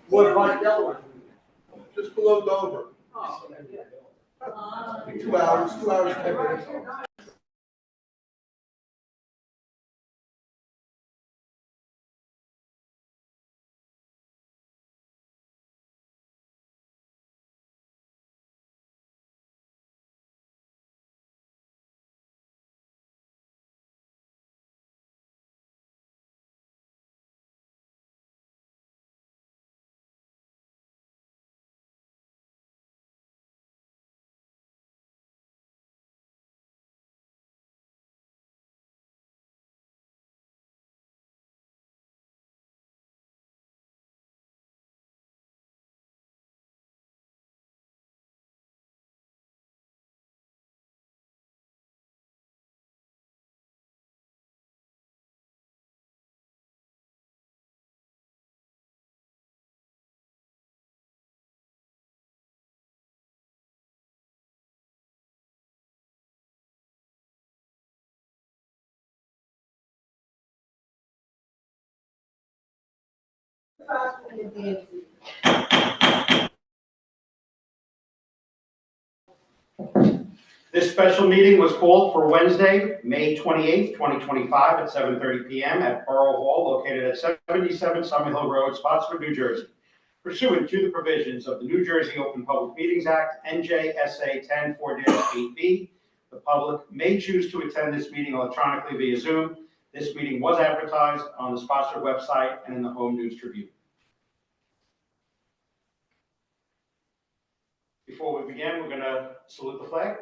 What about Delaware? Just below Dover. Oh, okay, yeah. 2 hours, 2 hours, 10 minutes. This special meeting was called for Wednesday, May 28th, 2025 at 7:30 p.m. at Borough Hall located at 77 Summer Hill Road, Spotswood, New Jersey. Pursuant to the provisions of the New Jersey Open Public Meetings Act, NJSA 10-4-8B, the public may choose to attend this meeting electronically via Zoom. This meeting was advertised on the Spotswood website and in the Home News Tribune. Before we begin, we're going to salute the flag.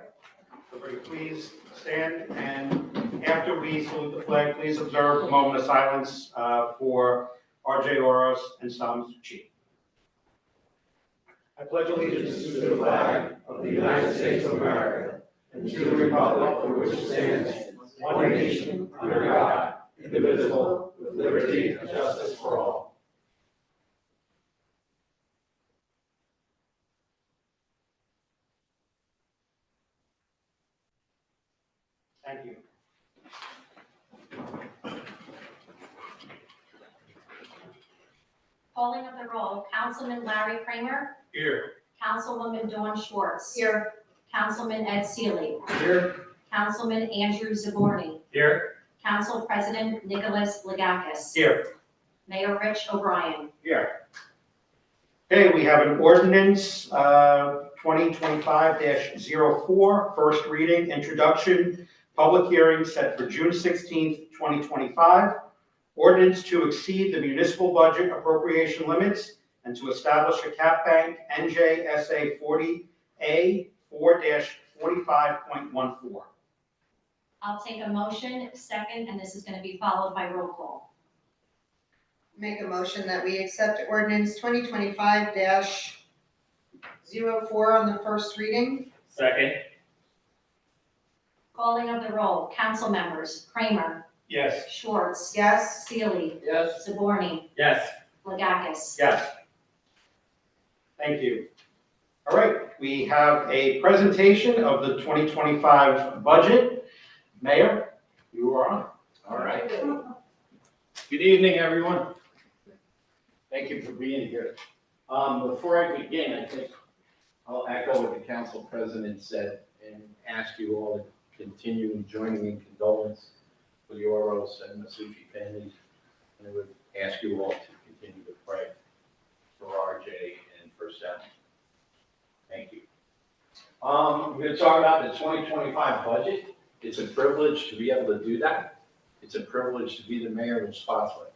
Everybody please stand, and after we salute the flag, please observe a moment of silence for R.J. Oros and Psalms Chief. I pledge allegiance to the flag of the United States of America and to the republic for which it stands, one nation, under God, indivisible, with liberty and justice for all. Thank you. Calling of the roll, Councilman Larry Kramer. Here. Councilwoman Dawn Schwartz. Here. Councilman Ed Seeley. Here. Councilman Andrew Zaborni. Here. Council President Nicholas Legakis. Here. Mayor Rich O'Brien. Here. Okay, we have an ordinance 2025-04, first reading, introduction, public hearing set for June 16th, 2025. Ordinance to exceed the municipal budget appropriation limits and to establish a cap bank, NJSA 40A 4-45.14. I'll take a motion, second, and this is going to be followed by roll call. Make a motion that we accept ordinance 2025-04 on the first reading. Second. Calling of the roll, council members, Kramer. Yes. Schwartz. Yes. Seeley. Yes. Zaborni. Yes. Legakis. Yes. Thank you. All right, we have a presentation of the 2025 budget. Mayor, you are on. All right. Good evening, everyone. Thank you for being here. Before I begin, I think I'll echo what the council president said and ask you all to continue joining in condolence for the Oros and Masucci families. And I would ask you all to continue to pray for RJ and for Sam. Thank you. We're going to talk about the 2025 budget. It's a privilege to be able to do that. It's a privilege to be the mayor of Spotswood.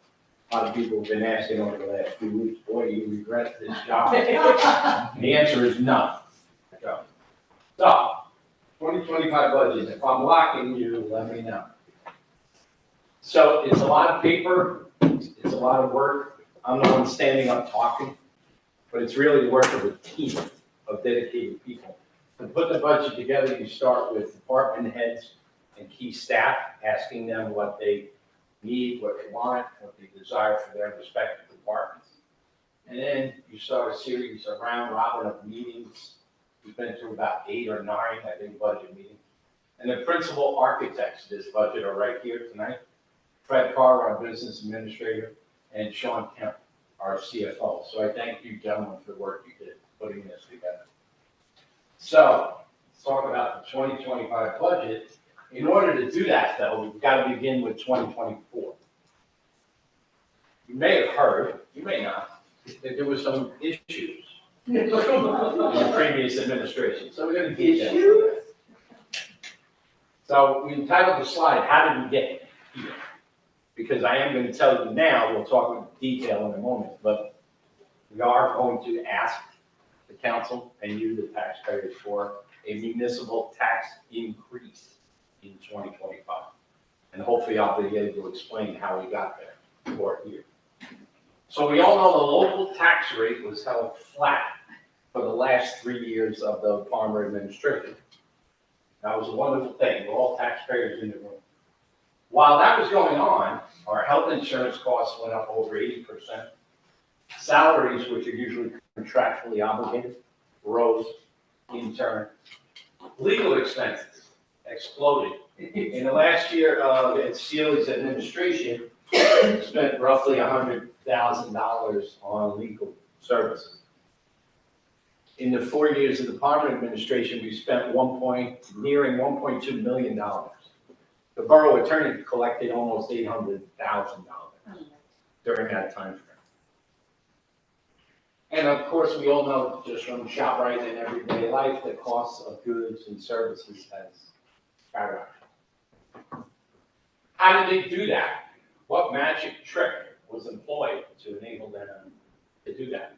A lot of people have been asking over the last few weeks, boy, do you regret this job? The answer is no. So, 2025 budget, if I'm locking you, let me know. So it's a lot of paper, it's a lot of work. I'm the one standing up talking, but it's really the work of a team of dedicated people. To put the budget together, you start with department heads and key staff, asking them what they need, what they want, what they desire for their respective departments. And then you start a series of round robin of meetings. We've been through about 8 or 9, I think, budget meetings. And the principal architects of this budget are right here tonight. Fred Carr, our business administrator, and Sean Kemp, our CFO. So I thank you gentlemen for the work you did putting this together. So let's talk about the 2025 budget. In order to do that though, we've got to begin with 2024. You may have heard, you may not, that there were some issues in the previous administration. So we're going to get into that. So we entitled the slide, "How did we get here?" Because I am going to tell you now, we'll talk in detail in a moment, but we are going to ask the council and you, the taxpayers, for a municipal tax increase in 2025. And hopefully I'll be able to explain how we got there or here. So we all know the local tax rate was held flat for the last 3 years of the Palmer administration. That was a wonderful thing. We're all taxpayers in the room. While that was going on, our health insurance costs went up over 80%. Salaries, which are usually contractually obligated, rose in turn. Legal expenses exploded. In the last year of Sealy's administration, spent roughly $100,000 on legal services. In the 4 years of the Palmer administration, we spent nearing $1.2 million. The borough attorney collected almost $800,000 during that time frame. And of course, we all know just from ShopRite and everyday life, the costs of goods and services has skyrocketed. How did they do that? What magic trick was employed to enable them to do that?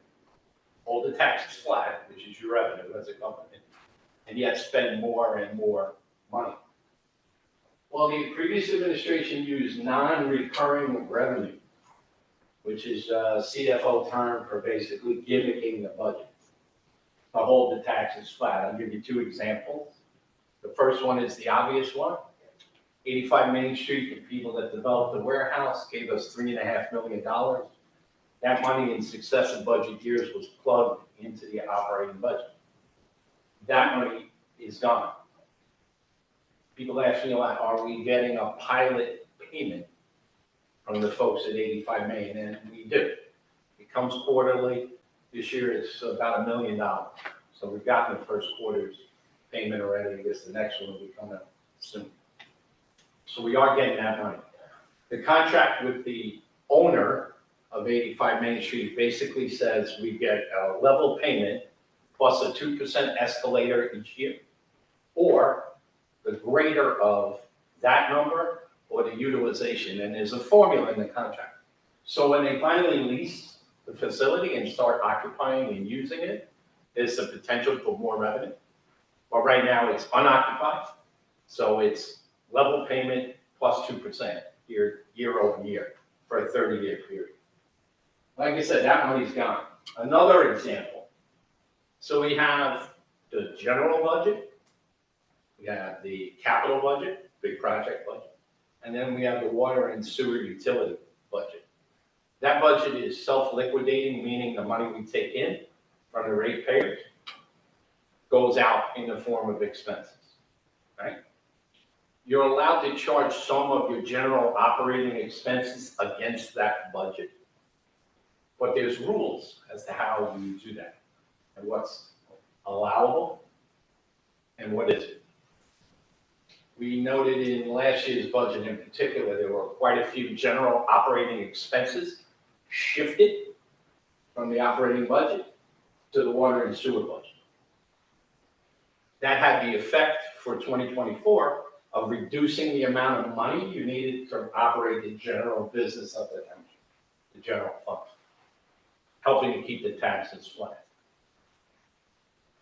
Hold the taxes flat, which is your revenue as a company, and yet spend more and more money. Well, the previous administration used non-recurring revenue, which is a CFO term for basically gimmicking the budget to hold the taxes flat. I'll give you two examples. The first one is the obvious one. 85 Main Street, the people that developed the warehouse gave us $3.5 million. That money in successive budget years was plugged into the operating budget. That money is gone. People ask me a lot, are we getting a pilot payment from the folks at 85 Main? And we do. It comes quarterly. This year it's about $1 million. So we've gotten the first quarter's payment already. I guess the next one will be coming up soon. So we are getting that money. The contract with the owner of 85 Main Street basically says we get a level payment plus a 2% escalator each year, or the greater of that number or the utilization, and there's a formula in the contract. So when they finally lease the facility and start occupying and using it, there's the potential for more revenue. But right now it's unoccupied, so it's level payment plus 2% year over year for a 30-year period. Like I said, that money's gone. Another example. So we have the general budget, we have the capital budget, big project budget, and then we have the water and sewer utility budget. That budget is self-liquidating, meaning the money we take in from the ratepayers goes out in the form of expenses, right? You're allowed to charge some of your general operating expenses against that budget. But there's rules as to how you do that and what's allowable and what isn't. We noted in last year's budget in particular, there were quite a few general operating expenses shifted from the operating budget to the water and sewer budget. That had the effect for 2024 of reducing the amount of money you needed to operate the general business of the township, the general fund, helping to keep the taxes flat.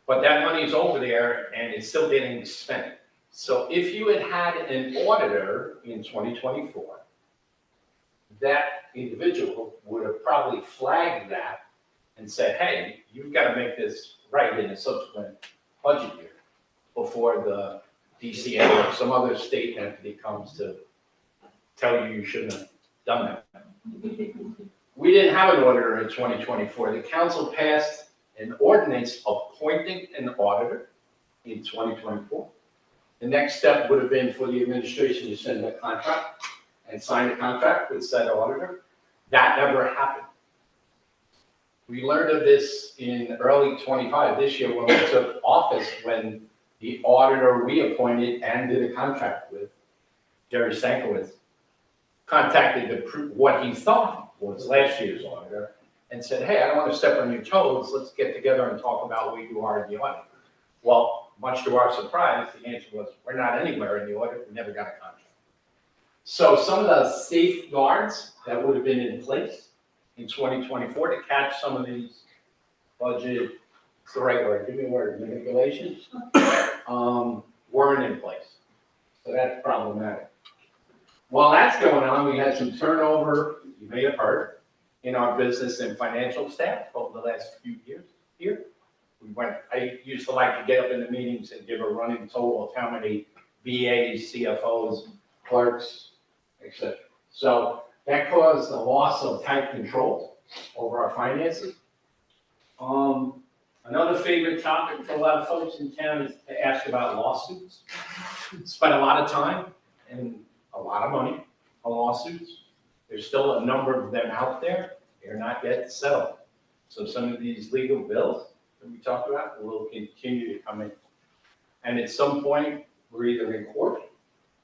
But that money's over there and it's still getting spent. So if you had had an auditor in 2024, that individual would have probably flagged that and said, hey, you've got to make this right in a subsequent budget year before the DCA or some other state entity comes to tell you you shouldn't have done that. We didn't have an auditor in 2024. The council passed an ordinance appointing an auditor in 2024. The next step would have been for the administration to send a contract and sign a contract with said auditor. That never happened. We learned of this in early 25, this year when we took office, when the auditor we appointed and did a contract with, Jerry Stankiewicz, contacted what he thought was last year's auditor and said, hey, I don't want to step on your toes, let's get together and talk about where you are in the audit. Well, much to our surprise, the answer was, we're not anywhere in the audit, we never got a contract. So some of the safeguards that would have been in place in 2024 to catch some of these budget, it's the right word, give me a word, manipulations, weren't in place. So that's problematic. While that's going on, we had some turnover, you may have heard, in our business and financial staff over the last few years here. I used to like to get up in the meetings and give a running total of how many BAs, CFOs, clerks, etc. So that caused the loss of tight control over our finances. Another favorite topic for a lot of folks in town is to ask about lawsuits. Spent a lot of time and a lot of money on lawsuits. There's still a number of them out there. They're not yet settled. So some of these legal bills that we talked about will continue to come in. And at some point, we're either in court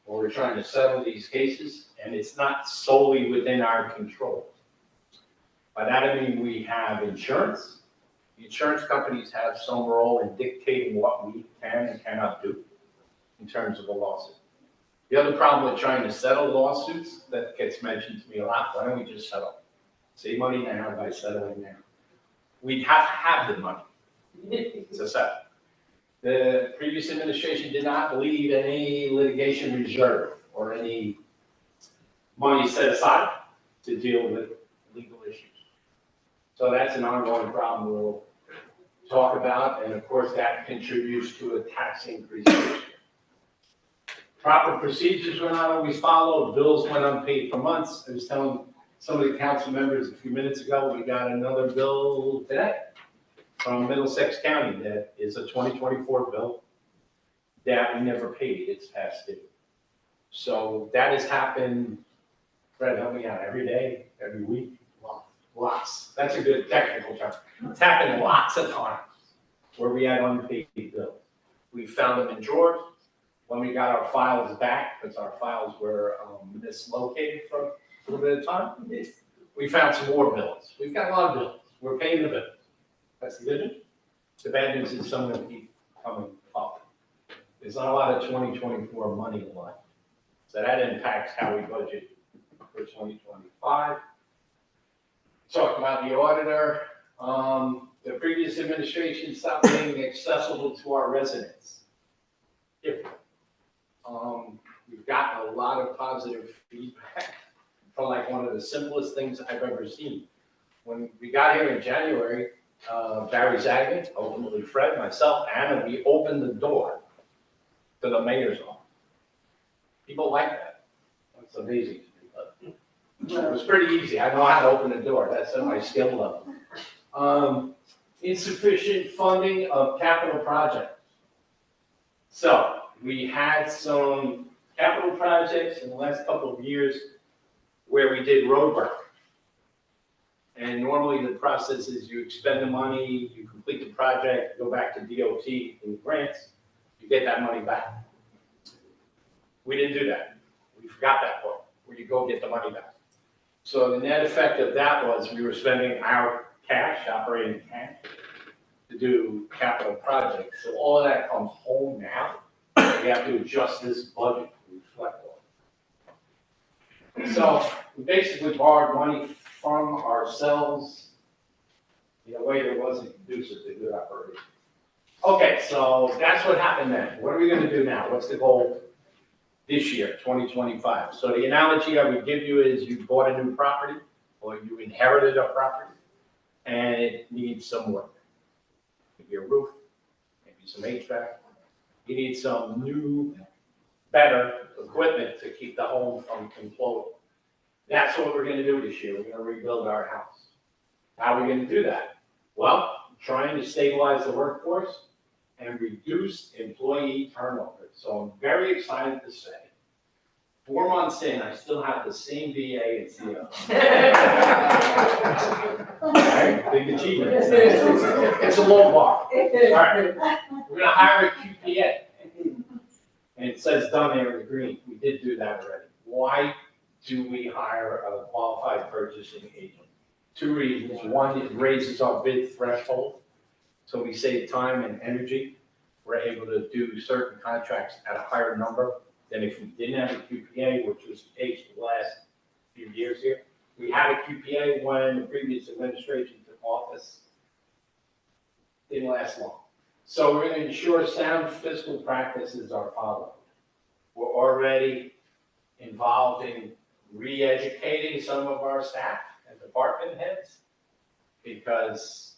or we're trying to settle these cases, and it's not solely within our control. By that I mean we have insurance. The insurance companies have some role in dictating what we can and cannot do in terms of a lawsuit. The other problem with trying to settle lawsuits that gets mentioned to me a lot, why don't we just settle? Save money now by settling now. We'd have to have the money to settle. The previous administration did not leave any litigation reserve or any money set aside to deal with legal issues. So that's an ongoing problem we'll talk about, and of course that contributes to a tax increase this year. Proper procedures were not always followed, bills went unpaid for months. I was telling some of the council members a few minutes ago, we got another bill today from Middlesex County that is a 2024 bill that we never paid, it's past due. So that has happened, Fred, help me out, every day, every week, lots. That's a good technical term. It's happened lots of times where we had unpaid bills. We found them in drawers. When we got our files back, because our files were mislocated for a little bit of time, we found some more bills. We've got a lot of bills. We're paying the bills. That's the good news. The bad news is some of them keep coming up. There's not a lot of 2024 money left. So that impacts how we budget for 2025. Talk about the auditor. The previous administration stopped being accessible to our residents. We've gotten a lot of positive feedback from like one of the simplest things I've ever seen. When we got here in January, Barry Zagman, ultimately Fred, myself, Anna, we opened the door to the mayor's office. People like that. That's amazing to me. But it was pretty easy. I know how to open a door. That's at my skill level. Insufficient funding of capital projects. So we had some capital projects in the last couple of years where we did road work. And normally the process is you expend the money, you complete the project, go back to DOT and grants, you get that money back. We didn't do that. We forgot that part, where you go get the money back. So the net effect of that was we were spending our cash, operating cash, to do capital projects. So all of that comes home now. We have to adjust this budget to reflect all. So we basically borrowed money from ourselves in a way that wasn't conducive to good operation. Okay, so that's what happened then. What are we going to do now? What's the goal this year, 2025? So the analogy I would give you is you bought a new property or you inherited a property and it needs some work. Maybe a roof, maybe some HVAC. You need some new, better equipment to keep the home from imploding. That's what we're going to do this year. We're going to rebuild our house. How are we going to do that? Well, trying to stabilize the workforce and reduce employee turnover. So I'm very excited to say 4 months in, I still have the same VA and CO. Alright, big achievement. It's a low bar. Alright, we're gonna hire a QPA. And it says done there in green. We did do that already. Why do we hire a qualified purchasing agent? 2 reasons. One, it raises our bid threshold, so we save time and energy. We're able to do certain contracts at a higher number than if we didn't have a QPA, which was the case for the last few years here. We had a QPA when the previous administration took office. Didn't last long. So we're going to ensure sound fiscal practices are followed. We're already involved in re-educating some of our staff and department heads because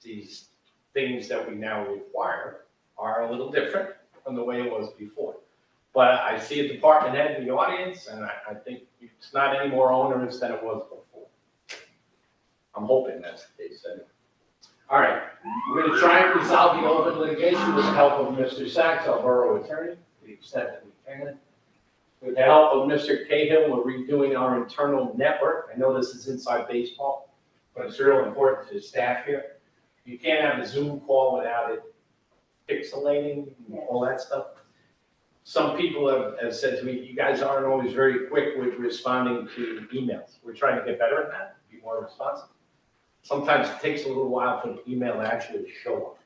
these things that we now require are a little different from the way it was before. But I see a department head in the audience, and I think it's not any more onerous than it was before. I'm hoping that's the case anyway. All right, we're going to try and resolve the open litigation with the help of Mr. Sachs, our borough attorney, to the extent that we can. With the help of Mr. Cahill, we're redoing our internal network. I know this is inside baseball, but it's real important to the staff here. You can't have a Zoom call without it pixelating and all that stuff. Some people have said to me, you guys aren't always very quick with responding to emails. We're trying to get better at that, be more responsive. Sometimes it takes a little while for the email to actually show up.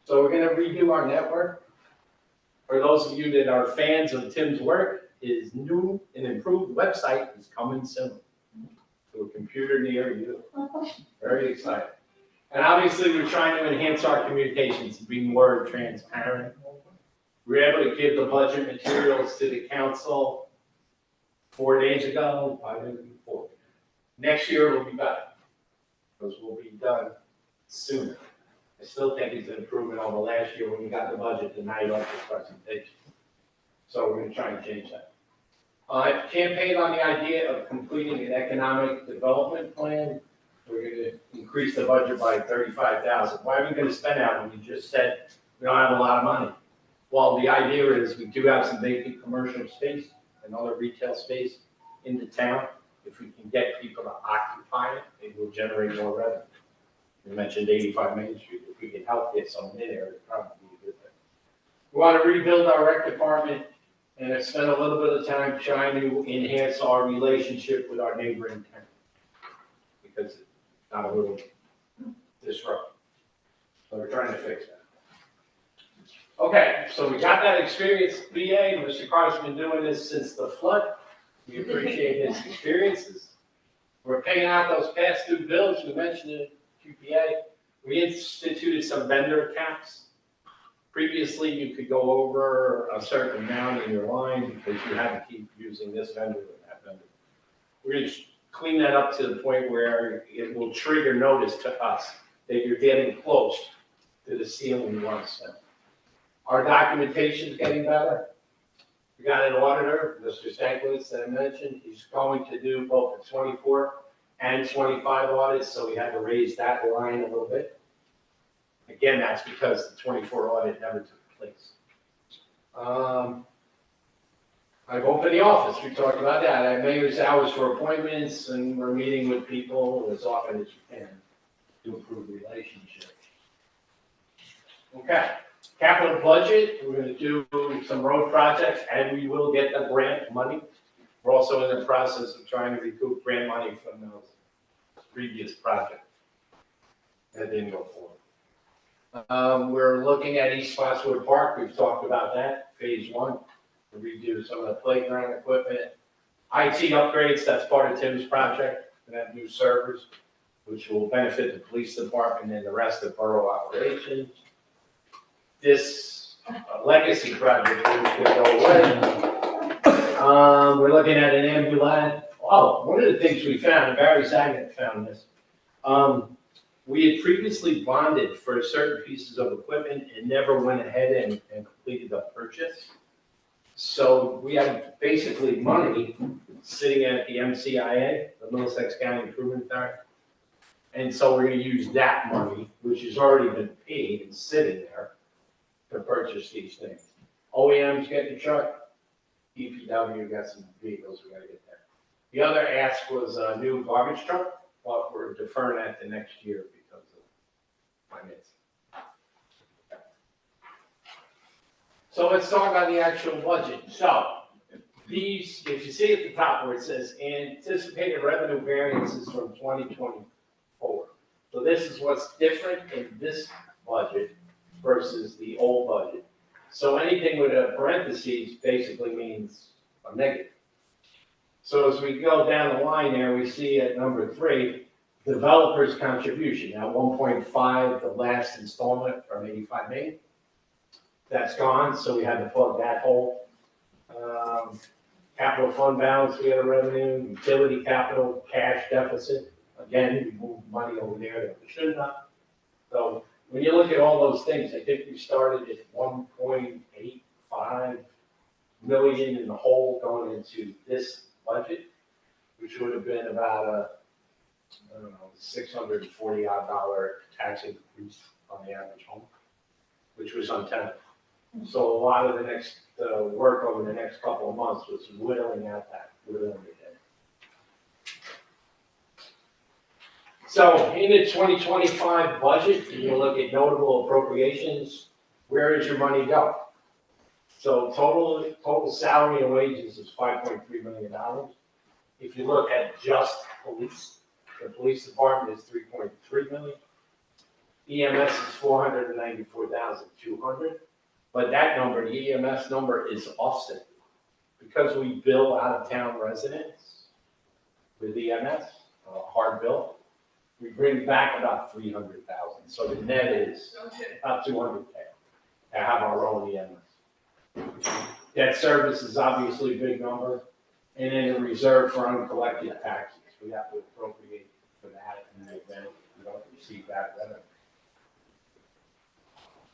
So we're gonna redo our network. For those of you that are fans of Tim's work, his new and improved website is coming soon to a computer near you. Very exciting. And obviously, we're trying to enhance our communications to be more transparent. We were able to give the budget materials to the council 4 days ago, 5 days before. Next year will be better, because we'll be done sooner. I still think it's an improvement over last year when we got the budget, and now you like the presentation. So we're gonna try and change that. Campaign on the idea of completing an economic development plan. We're gonna increase the budget by $35,000. Why are we gonna spend that when we just said we don't have a lot of money? Well, the idea is we do have some vacant commercial space and other retail space in the town. If we can get people to occupy it, it will generate more revenue. We mentioned 85 Main Street. If we can help get someone in there, it'd probably be a good thing. We want to rebuild our rec department and have spent a little bit of time trying to enhance our relationship with our neighboring town because it's not a little disruptive. So we're trying to fix that. Okay, so we got that experienced VA. Mr. Carter's been doing this since the flood. We appreciate his experiences. We're paying out those past due bills. We mentioned it, QPA. We instituted some vendor caps. Previously, you could go over a certain amount in your line because you had to keep using this vendor or that vendor. We're going to clean that up to the point where it will trigger notice to us that you're getting close to the ceiling you want to spend. Our documentation is getting better. We got an auditor, Mr. Stankiewicz, that I mentioned. He's going to do both the 24 and 25 audits, so we had to raise that line a little bit. Again, that's because the 24 audit never took place. I've opened the office. We talked about that. I made hours for appointments, and we're meeting with people as often as you can to improve relationships. Okay. Capital budget, we're going to do some road projects, and we will get the grant money. We're also in the process of trying to recoup grant money from those previous projects that didn't go forward. We're looking at East Spotswood Park. We've talked about that, phase 1. To redo some of the playground equipment. IT upgrades, that's part of Tim's project. We have new servers, which will benefit the police department and the rest of borough operations. This legacy project is going to go away. We're looking at an ambulance. Oh, one of the things we found, and Barry Saget found this, we had previously bonded for certain pieces of equipment and never went ahead and completed the purchase. So we have basically money sitting at the MCIA, the Middlesex County Improvement Authority. And so we're going to use that money, which has already been paid and sitting there, to purchase these things. OEM's getting a truck, DPW got some vehicles we gotta get there. The other ask was a new garbage truck, but we're deferring that to next year because of finance. So let's talk about the actual budget. So these, if you see at the top where it says anticipated revenue variances from 2024. So this is what's different in this budget versus the old budget. So anything with a parentheses basically means a negative. So as we go down the line there, we see at number 3, developer's contribution. Now 1.5, the last installment from 85 million. That's gone, so we had to plug that hole. Capital fund balance, we had a revenue, utility capital, cash deficit. Again, we moved money over there that we should not. So when you look at all those things, I think we started at 1.85 million in the hole going into this budget, which would have been about a, I don't know, $640 odd tax increase on the average home, which was untenable. So a lot of the next work over the next couple of months was whittling at that, whittling it in. So in the 2025 budget, you look at notable appropriations, where does your money go? So total salary and wages is $5.3 million. If you look at just police, the police department is $3.3 million. EMS is $494,200. But that number, the EMS number, is offset. Because we bill out-of-town residents with EMS, hard bill, we bring back about $300,000. So the net is about $200K to have our own EMS. Debt service is obviously a big number. And then the reserve for uncollected taxes, we have to appropriate for that in the event we don't receive that revenue.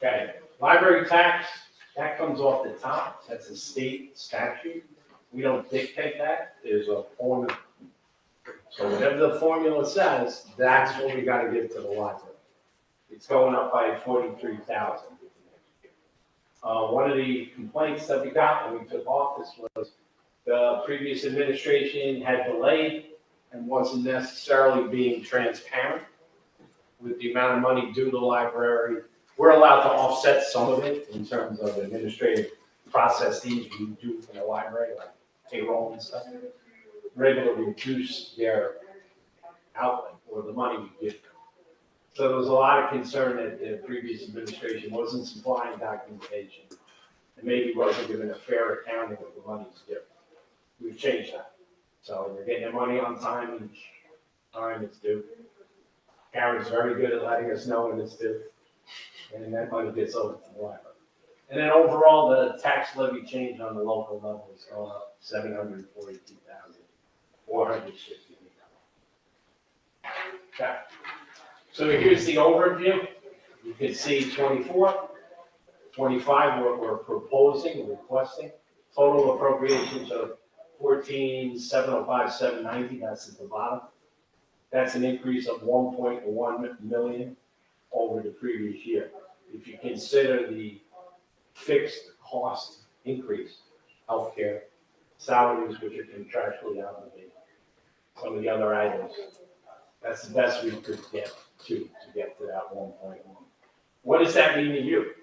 Okay, library tax, that comes off the top. That's a state statute. We don't dictate that. There's a formula. So whatever the formula says, that's what we gotta give to the library. It's going up by 43,000. One of the complaints that we got when we took office was the previous administration had delayed and wasn't necessarily being transparent with the amount of money due to the library. We're allowed to offset some of it in terms of administrative processes we do for the library, like payroll and stuff. We're able to reduce their outlay or the money we give them. So there was a lot of concern that the previous administration wasn't supplying documentation and maybe wasn't giving a fair accounting of the money's due. We've changed that. So they're getting their money on time each time it's due. Karen's very good at letting us know when it's due. And that money gets over to the library. And then overall, the tax levy change on the local level is going up $742,460. Okay. So here's the overview. You can see 24, 25, what we're proposing, requesting. Total appropriations of 14,705,790. That's at the bottom. That's an increase of 1.1 million over the previous year. If you consider the fixed cost increase, healthcare, salaries, which are contractually obligated, some of the other items, that's the best we could get to get to that 1.1. What does that mean to you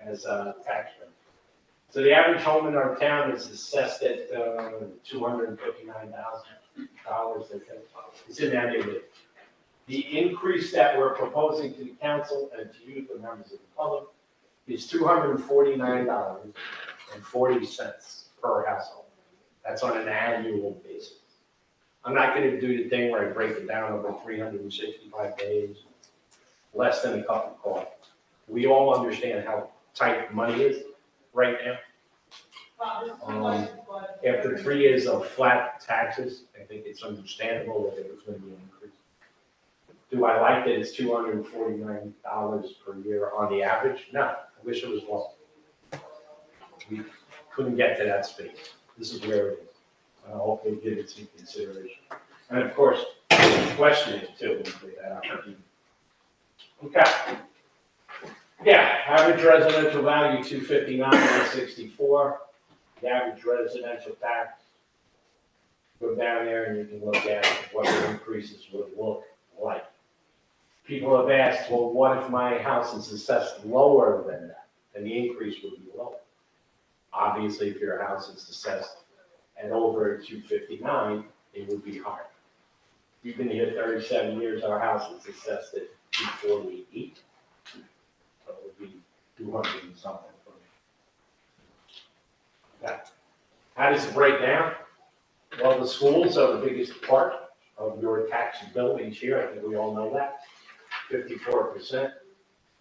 as a taxpayer? So the average home in our town is assessed at $259,000. It's in that neighborhood. The increase that we're proposing to the council and to you, the members of the public, is $249.40 per household. That's on an annual basis. I'm not going to do the thing where I break it down over 365 days, less than a cup of coffee. We all understand how tight money is right now. After 3 years of flat taxes, I think it's understandable that it was going to be an increase. Do I like that it's $249 per year on the average? No, I wish it was more. We couldn't get to that space. This is where it is. I hope they give it some consideration. And of course, question it too. Okay. Yeah, average residential value 259 to 64. the average residential tax. Go down there and you can look at what the increases would look like. People have asked, well, what if my house is assessed lower than that? Then the increase would be lower. Obviously, if your house is assessed at over 259, it would be higher. We've been here 37 years, our house is assessed at 248. So it would be 200 and something for me. Okay. How does it break down? Well, the schools are the biggest part of your tax bill each year. I think we all know that. 54%.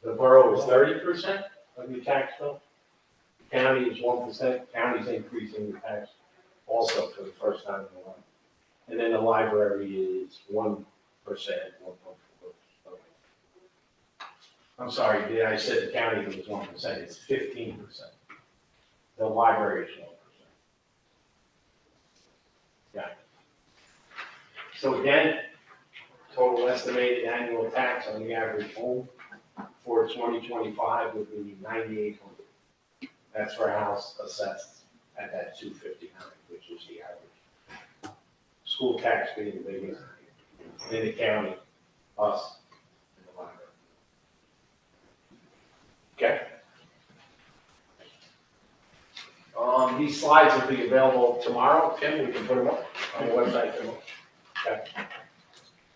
The borough is 30% of your tax bill. The county is 1%. County's increasing the tax also for the first time in a while. And then the library is 1%, 1.4%. I'm sorry, I said the county was 1%, it's 15%. The library is 1%. Yeah. So again, total estimated annual tax on the average home for 2025 would be $9,800. That's for a house assessed at that 259, which is the average. School tax being the biggest, and then the county, us, and the library. Okay. These slides will be available tomorrow. Tim, we can put them up on the website tomorrow. Okay.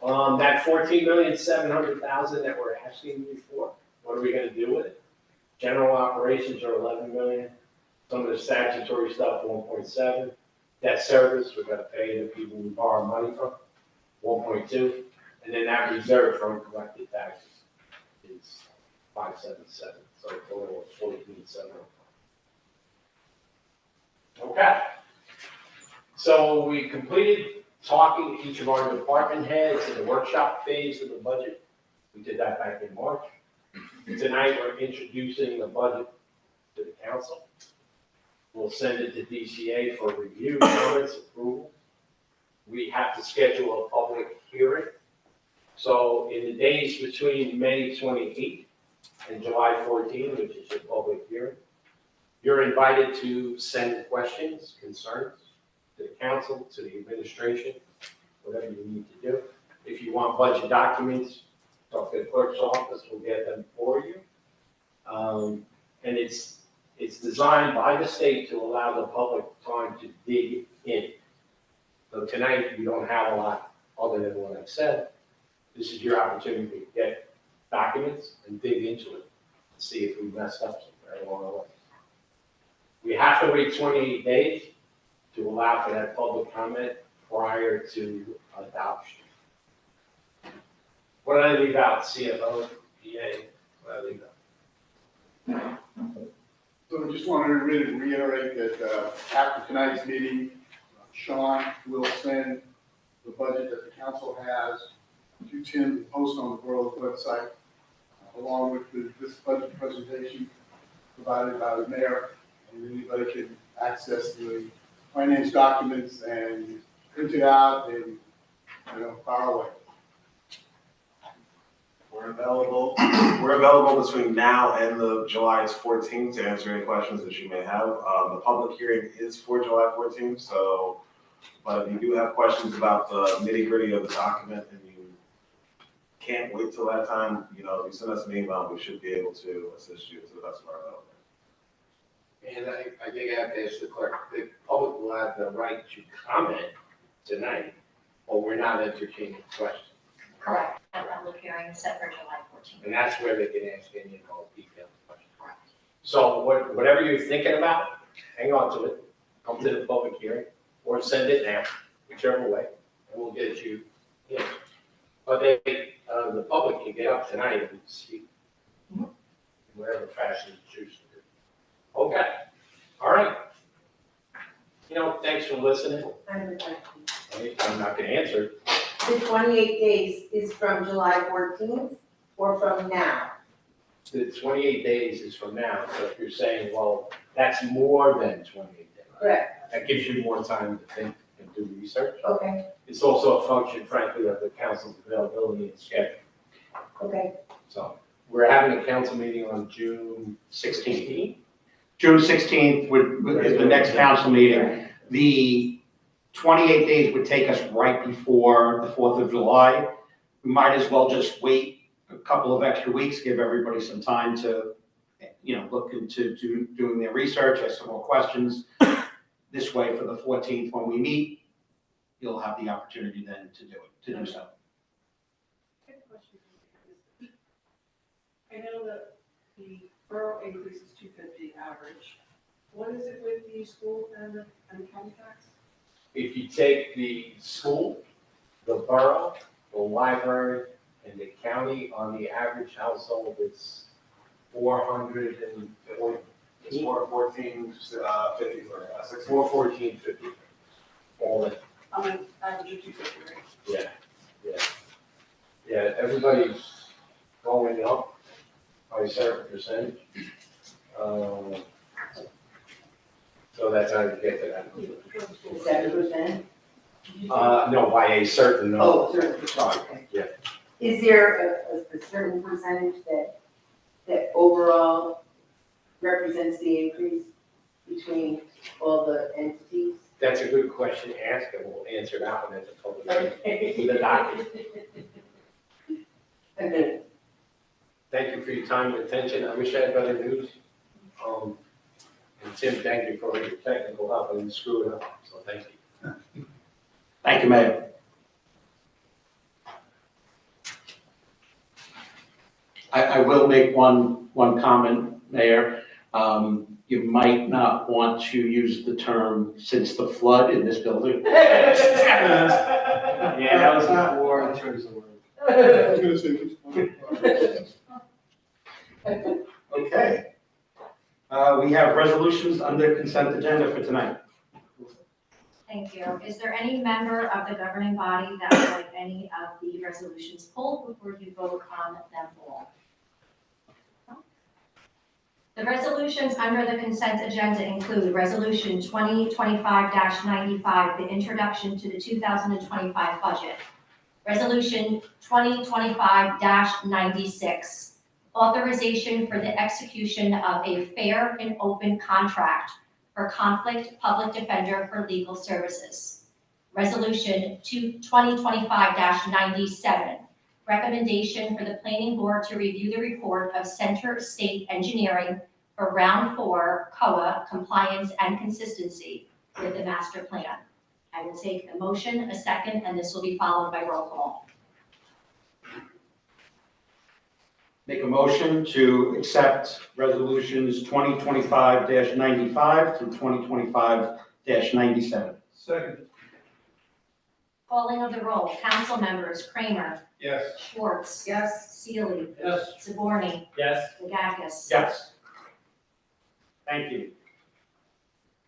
That $14,700,000 that we're asking you for, what are we gonna do with it? General operations are 11 million. Some of the statutory stuff, 1.7. Debt service, we're gonna pay the people we borrow money from, 1.2. And then that reserve from collected taxes is 577. So a total of 14,700. Okay. So we completed talking to each of our department heads in the workshop phase of the budget. We did that back in March. Tonight, we're introducing the budget to the council. We'll send it to DCA for review, comments, approval. We have to schedule a public hearing. So in the days between May 28th and July 14th, which is your public hearing, you're invited to send questions, concerns to the council, to the administration, whatever you need to do. If you want budget documents, talk to the clerk's office, we'll get them for you. And it's designed by the state to allow the public time to dig in. So tonight, you don't have a lot other than what I've said. This is your opportunity to get documents and dig into it, and see if we messed up somewhere along the way. We have to wait 28 days to allow for that public comment prior to adoption. What did I leave out? CFO, PA, what did I leave out? So I just wanted to really reiterate that after tonight's meeting, Sean will send the budget that the council has to Tim to post on the borough's website, along with this budget presentation provided by the mayor, and anybody can access the finance documents and print it out and, fire away. We're available between now and the July 14th to answer any questions that you may have. The public hearing is for July 14th, so, but if you do have questions about the nitty-gritty of the document and you can't wait till that time, if you send us an email, we should be able to assist you to the best of our ability. And I think I have to ask the clerk, the public will have the right to comment tonight, or we're not entertaining questions. Correct. That public hearing is set for July 14th. And that's where they can ask any and all detailed questions. So whatever you're thinking about, hang on to it, come to the public hearing, or send it now, whichever way, and we'll get you in. But the public can get up tonight and speak in whatever fashion you choose to do. Okay, all right. Thanks for listening. I have a question. I'm not gonna answer. The 28 days is from July 14th or from now? The 28 days is from now, so if you're saying, well, that's more than 28 days. Correct. That gives you more time to think and do research. Okay, It's also a function, frankly, of the council's availability and schedule. okay. So we're having a council meeting on June 16th. June 16th is the next council meeting. The 28 days would take us right before the 4th of July. We might as well just wait a couple of extra weeks, give everybody some time to, look into doing their research, ask some more questions. This way, for the 14th, when we meet, you'll have the opportunity then to do so. I know that the borough increase is $250 average. What is it with the school and the county tax? If you take the school, the borough, the library, and the county, on the average household, it's 414, It's 414.50 for 6. 414.50. All in. On an average of $250, right? Yeah, everybody's going up by a certain percentage. So that's how you get to that. 7%? No, by a certain number. Oh, certain, sorry. Yeah. Is there a certain percentage that overall represents the increase between all the entities? That's a good question to ask, and we'll answer that one at the public meeting with the document. Okay. Thank you for your time and attention. I wish I had better news. And Tim, thank you for your technical help. I didn't screw it up, so thank you. Thank you, Mayor. I will make one comment, Mayor. You might not want to use the term "since the flood" in this building. Yeah, that was before choice of word. I was gonna say, Okay. We have resolutions under consent agenda for tonight. Thank you. Is there any member of the governing body that would like any of the resolutions pulled before you vote on them all? The resolutions under the consent agenda include Resolution 2025-95, the introduction to the 2025 budget. Resolution 2025-96, authorization for the execution of a fair and open contract for conflict public defender for legal services. Resolution 2025-97, recommendation for the planning board to review the report of Center State Engineering for Round 4 COA compliance and consistency with the master plan. I will take a motion, a second, and this will be followed by roll call. Make a motion to accept resolutions 2025-95 through 2025-97. Second. Calling of the roll, council members Kramer, Yes. Schwartz, Yes. Seely, Yes. Zaborni, Yes. Legakis. Yes. Thank you.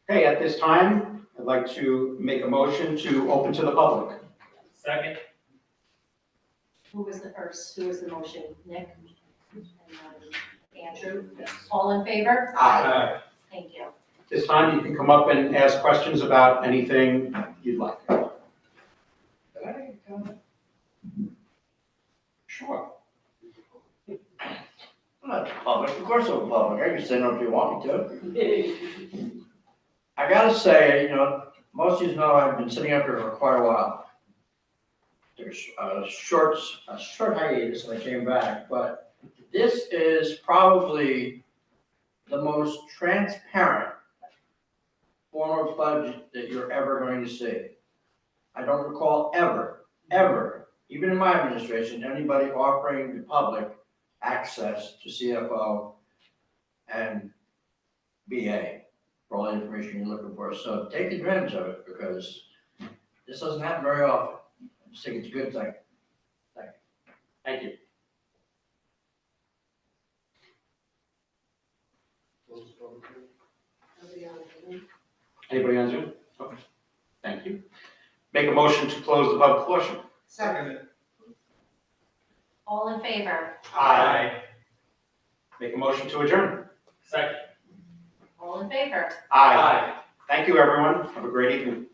Okay, at this time, I'd like to make a motion to open to the public. Second. Who was the first? Who was the motion? Nick? And Andrew? All in favor? Aye. Thank you. This time, you can come up and ask questions about anything you'd like. Sure. I'm not public, of course I'm public, I can stand up if you want me to. I gotta say, most of you know I've been sitting up here for quite a while. There's a short hiatus and I came back, but this is probably the most transparent form of budget that you're ever going to see. I don't recall ever, even in my administration, anybody offering the public access to CFO and BA for all the information you're looking for. So take advantage of it because this doesn't happen very often. I just think it's a good thing. Thank you. Anybody on Zoom? Okay. Thank you. Make a motion to close the public portion. Second. All in favor? Aye. Make a motion to adjourn. Second. All in favor? Aye. Thank you, everyone. Have a great evening.